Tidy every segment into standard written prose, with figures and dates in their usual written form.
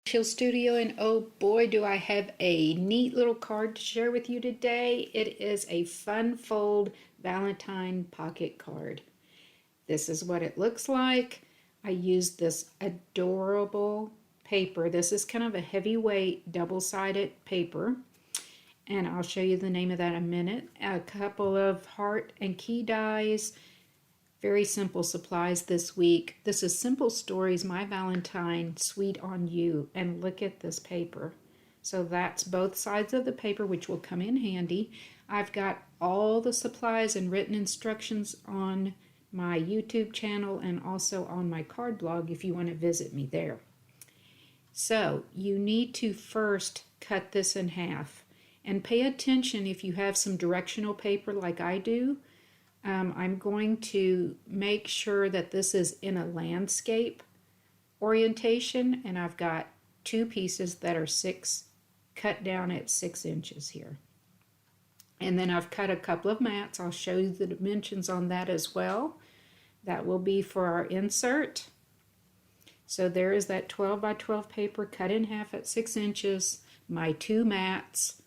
Chill Studio, and oh boy, do I have a neat little card to share with you today. It is a fun fold Valentine pocket card. This is what it looks like. I used this adorable paper. This is kind of a heavyweight double-sided paper, and I'll show you the name of that in a minute. A couple of heart and key dies. Very simple supplies this week. This is Simple Stories, My Valentine, Sweet on You. And look at this paper. So that's both sides of the paper, which will come in handy. I've got all the supplies and written instructions on my YouTube channel and also on my card blog if you want to visit me there. So you need to first cut this in half. And pay attention if you have some directional paper like I do. I'm going to make sure that this is in a landscape orientation, and I've got two pieces that are cut down at 6 inches here. And then I've cut a couple of mats. I'll show you the dimensions on that as well. That will be for our insert. So there is that 12 by 12 paper cut in half at 6 inches, my two mats,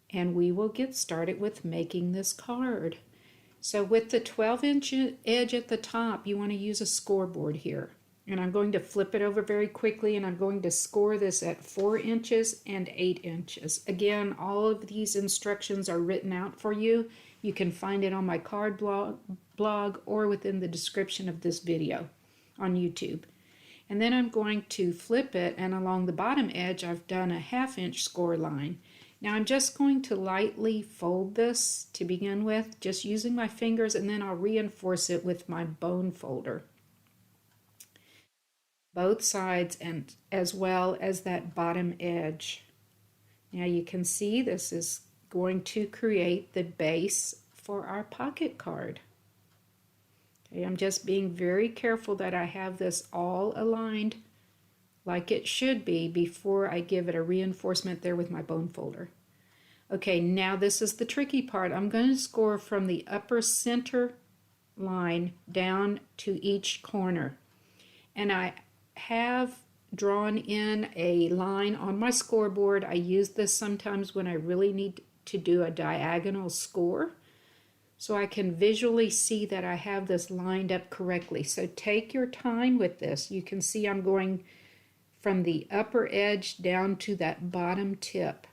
and we will get started with making this card. So with the 12-inch edge at the top, you want to use a scoreboard here. And I'm going to flip it over very quickly, and I'm going to score this at 4 inches and 8 inches. Again, all of these instructions are written out for you. You can find it on my card blog or within the description of this video on YouTube. And then I'm going to flip it, and along the bottom edge, I've done a 1/2 inch score line. Now I'm just going to lightly fold this to begin with, just using my fingers, and then I'll reinforce it with my bone folder. Both sides and as well as that bottom edge. Now you can see this is going to create the base for our pocket card. Okay, I'm just being very careful that I have this all aligned like it should be before I give it a reinforcement there with my bone folder. Okay, now this is the tricky part. I'm going to score from the upper center line down to each corner. And I have drawn in a line on my scoreboard. I use this sometimes when I really need to do a diagonal score, so I can visually see that I have this lined up correctly. So take your time with this. You can see I'm going from the upper edge down to that bottom tip.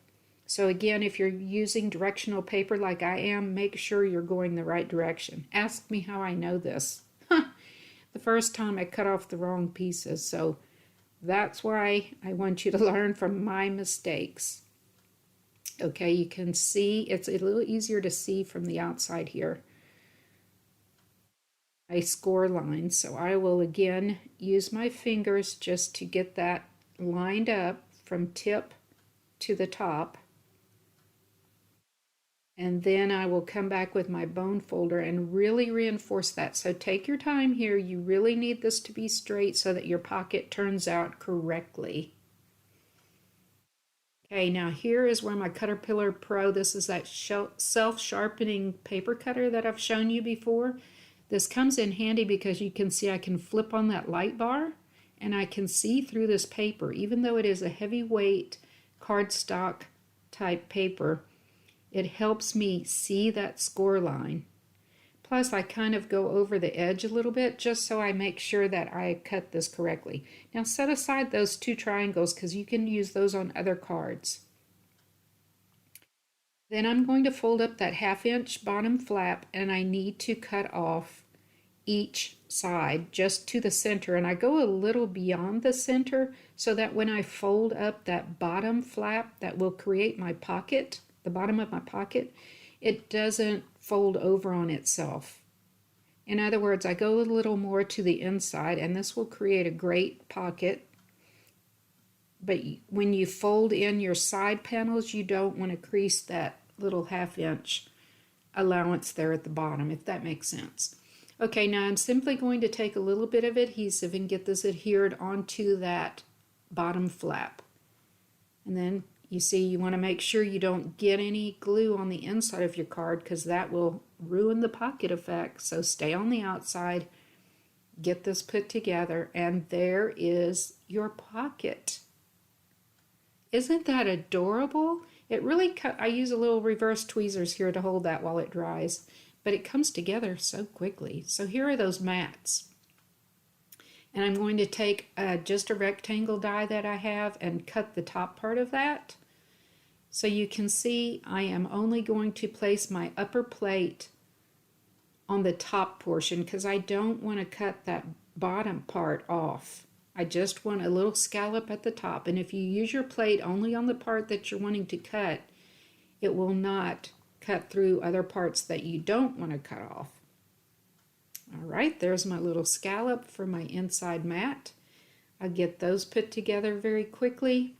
So again, if you're using directional paper like I am, make sure you're going the right direction. Ask me how I know this. The first time I cut off the wrong pieces, so that's why I want you to learn from my mistakes. Okay, you can see it's a little easier to see from the outside here. I score lines, so I will again use my fingers just to get that lined up from tip to the top, and then I will come back with my bone folder and really reinforce that. So take your time here. You really need this to be straight so that your pocket turns out correctly. Okay, now here is where my Caterpillar Pro, this is that self-sharpening paper cutter that I've shown you before. This comes in handy because you can see I can flip on that light bar and I can see through this paper. Even though it is a heavyweight cardstock type paper, it helps me see that score line. Plus I kind of go over the edge a little bit just so I make sure that I cut this correctly. Now set aside those two triangles because you can use those on other cards. Then I'm going to fold up that 1/2 inch bottom flap, and I need to cut off each side just to the center, and I go a little beyond the center so that when I fold up that bottom flap that will create my pocket, the bottom of my pocket, it doesn't fold over on itself. In other words, I go a little more to the inside, and this will create a great pocket. But when you fold in your side panels, you don't want to crease that little 1/2 inch allowance there at the bottom, if that makes sense. Okay, now I'm simply going to take a little bit of adhesive and get this adhered onto that bottom flap. And then you see you want to make sure you don't get any glue on the inside of your card because that will ruin the pocket effect. So stay on the outside, get this put together, and there is your pocket. Isn't that adorable? It really, I use a little reverse tweezers here to hold that while it dries, but it comes together so quickly. So here are those mats. And I'm going to take just a rectangle die that I have and cut the top part of that. So you can see I am only going to place my upper plate on the top portion because I don't want to cut that bottom part off. I just want a little scallop at the top, and if you use your plate only on the part that you're wanting to cut, it will not cut through other parts that you don't want to cut off. All right, there's my little scallop for my inside mat. I'll get those put together very quickly.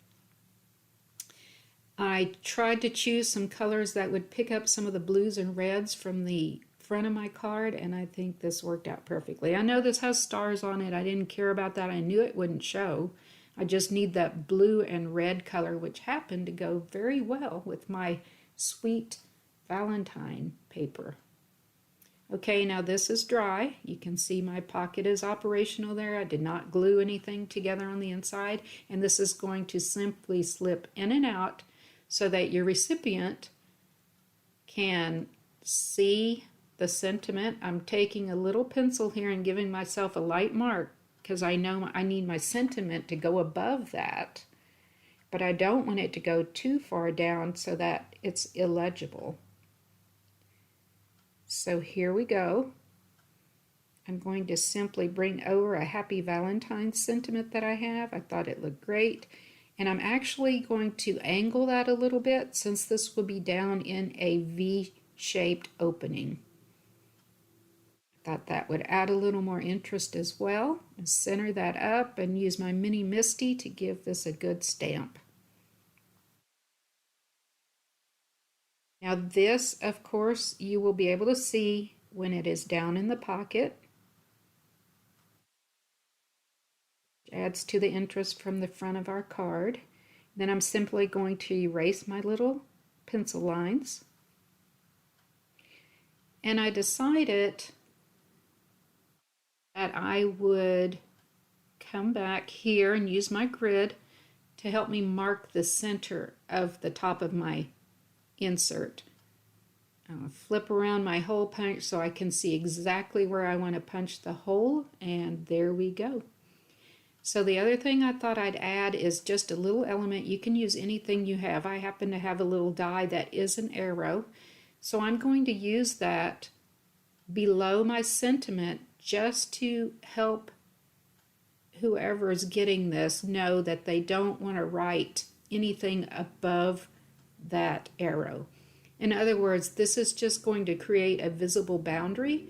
I tried to choose some colors that would pick up some of the blues and reds from the front of my card, and I think this worked out perfectly. I know this has stars on it. I didn't care about that. I knew it wouldn't show. I just need that blue and red color, which happened to go very well with my sweet Valentine paper. Okay, now this is dry. You can see my pocket is operational there. I did not glue anything together on the inside, and this is going to simply slip in and out so that your recipient can see the sentiment. I'm taking a little pencil here and giving myself a light mark because I know I need my sentiment to go above that, but I don't want it to go too far down so that it's illegible. So here we go. I'm going to simply bring over a Happy Valentine's sentiment that I have. I thought it looked great. And I'm actually going to angle that a little bit since this will be down in a V-shaped opening. Thought that would add a little more interest as well. And center that up and use my mini Misty to give this a good stamp. Now this, of course, you will be able to see when it is down in the pocket. Adds to the interest from the front of our card. Then I'm simply going to erase my little pencil lines. And I decided that I would come back here and use my grid to help me mark the center of the top of my insert. I'm going to flip around my hole punch so I can see exactly where I want to punch the hole, and there we go. So the other thing I thought I'd add is just a little element. You can use anything you have. I happen to have a little die that is an arrow, so I'm going to use that below my sentiment just to help whoever is getting this know that they don't want to write anything above that arrow. In other words, this is just going to create a visible boundary.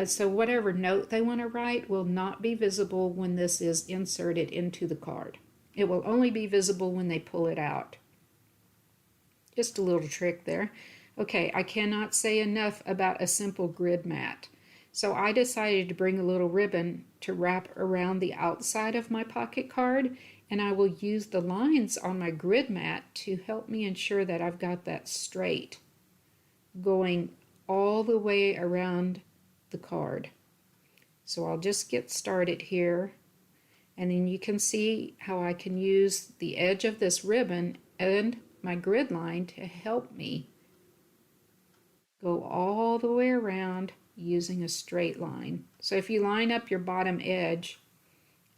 So whatever note they want to write will not be visible when this is inserted into the card. It will only be visible when they pull it out. Just a little trick there. Okay, I cannot say enough about a simple grid mat. So I decided to bring a little ribbon to wrap around the outside of my pocket card, and I will use the lines on my grid mat to help me ensure that I've got that straight going all the way around the card. So I'll just get started here, and then you can see how I can use the edge of this ribbon and my grid line to help me go all the way around using a straight line. So if you line up your bottom edge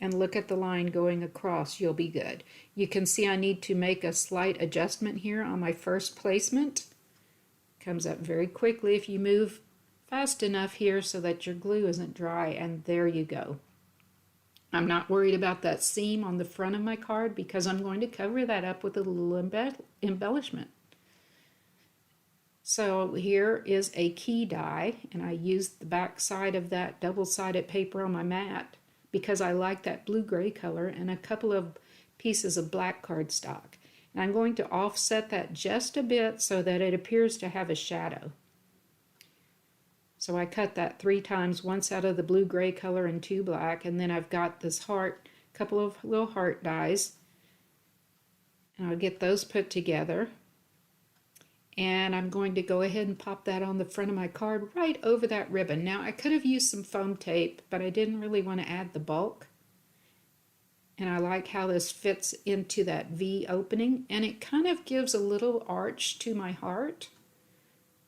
and look at the line going across, you'll be good. You can see I need to make a slight adjustment here on my first placement. Comes up very quickly if you move fast enough here so that your glue isn't dry, and there you go. I'm not worried about that seam on the front of my card because I'm going to cover that up with a little embellishment. So here is a key die, and I used the back side of that double-sided paper on my mat because I like that blue-gray color, and a couple of pieces of black cardstock. And I'm going to offset that just a bit so that it appears to have a shadow. So I cut that 3 times, once out of the blue-gray color and 2 black, and then I've got this heart, couple of little heart dies, and I'll get those put together. And I'm going to go ahead and pop that on the front of my card right over that ribbon. Now I could have used some foam tape, but I didn't really want to add the bulk. And I like how this fits into that V opening, and it kind of gives a little arch to my heart.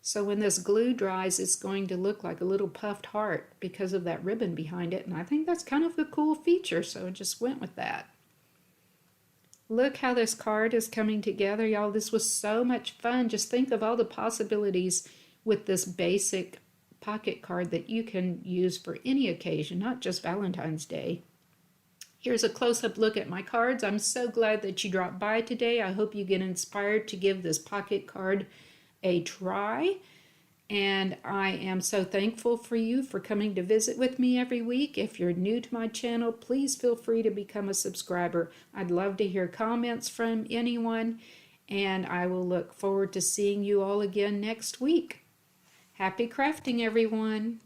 So when this glue dries, it's going to look like a little puffed heart because of that ribbon behind it. And I think that's kind of a cool feature, so I just went with that. Look how this card is coming together, y'all. This was so much fun. Just think of all the possibilities with this basic pocket card that you can use for any occasion, not just Valentine's Day. Here's a close-up look at my cards. I'm so glad that you dropped by today. I hope you get inspired to give this pocket card a try. And I am so thankful for you for coming to visit with me every week. If you're new to my channel, please feel free to become a subscriber. I'd love to hear comments from anyone, and I will look forward to seeing you all again next week. Happy crafting, everyone!